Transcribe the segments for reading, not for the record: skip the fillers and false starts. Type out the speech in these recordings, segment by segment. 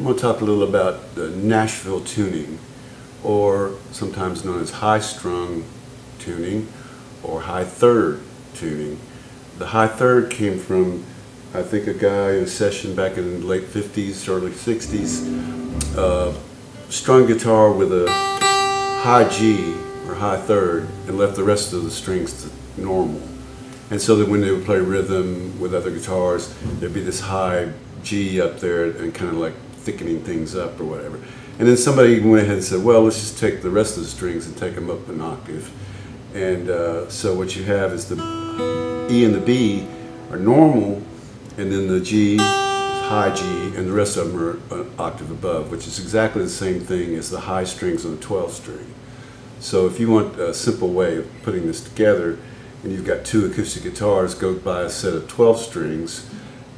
I'm going to talk a little about the Nashville tuning, or sometimes known as high-strung tuning or high-third tuning. The high-third came from, I think, a guy in a session back in the late 50s, early 60s, strung guitar with a high G or high third and left the rest of the strings to normal. And so that when they would play rhythm with other guitars, there'd be this high G up there and kind of like thickening things up or whatever. And then somebody went ahead and said, well, let's just take the rest of the strings and take them up an octave. And so what you have is the E and the B are normal, and then the G is high G, and the rest of them are an octave above, which is exactly the same thing as the high strings on the 12th string. So if you want a simple way of putting this together, and you've got two acoustic guitars, go buy a set of 12 strings,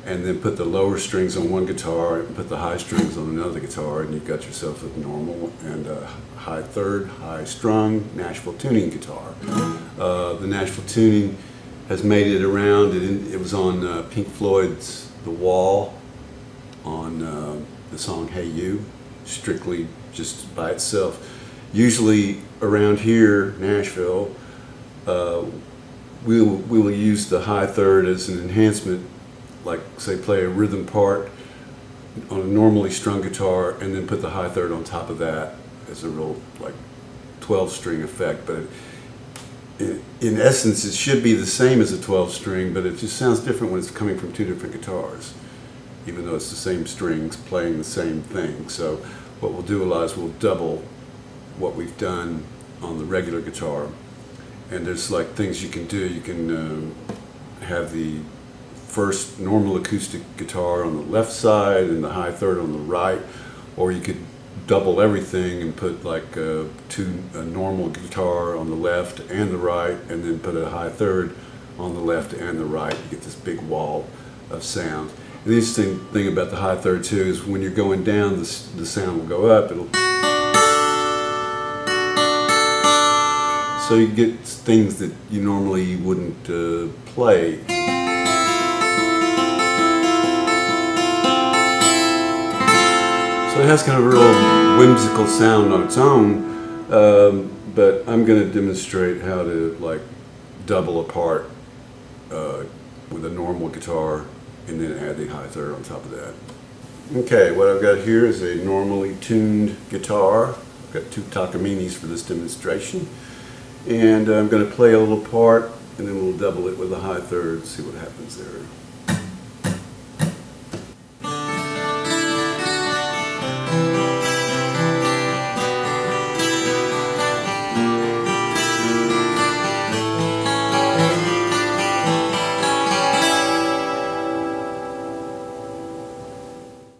and then put the lower strings on one guitar and put the high strings on another guitar, and you've got yourself a normal and a high third, high strung Nashville tuning guitar. The Nashville tuning has made it around. It was on Pink Floyd's The Wall on the song Hey You, strictly just by itself. Usually around here, Nashville, we will use the high third as an enhancement, like say play a rhythm part on a normally strung guitar and then put the high third on top of that as a real like 12 string effect. But in essence it should be the same as a 12 string, but it just sounds different when it's coming from two different guitars, even though it's the same strings playing the same thing. So what we'll do is we'll double what we've done on the regular guitar. And there's like things you can do. You can have the first normal acoustic guitar on the left side and the high third on the right, or you could double everything and put like a normal guitar on the left and the right, and then put a high third on the left and the right. You get this big wall of sound. And the interesting thing about the high third too is when you're going down, the sound will go up. So you get things that you normally wouldn't play. So it has kind of a real whimsical sound on its own, but I'm going to demonstrate how to like double a part with a normal guitar and then add the high third on top of that. Okay, what I've got here is a normally tuned guitar. I've got two Takaminis for this demonstration. And I'm going to play a little part, and then we'll double it with a high third, see what happens there.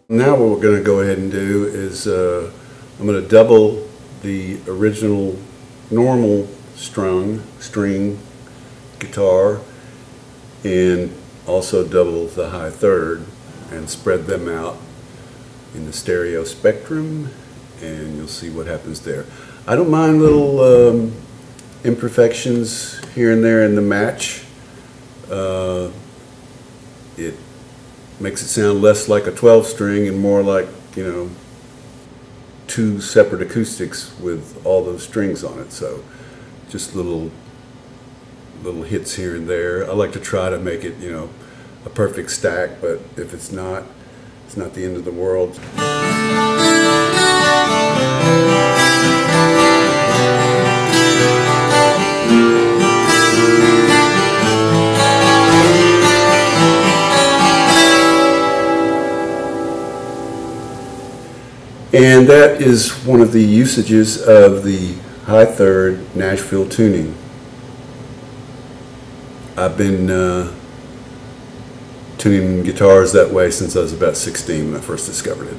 Now what we're going to go ahead and do is I'm going to double the original normal string guitar and also double the high third and spread them out in the stereo spectrum, and you'll see what happens there. I don't mind little imperfections here and there in the match. It makes it sound less like a 12 string and more like, you know, two separate acoustics with all those strings on it. So just little hits here and there. I like to try to make it, you know, a perfect stack, but if it's not the end of the world. And that is one of the usages of the high third Nashville tuning. I've been tuning guitars that way since I was about 16 when I first discovered it.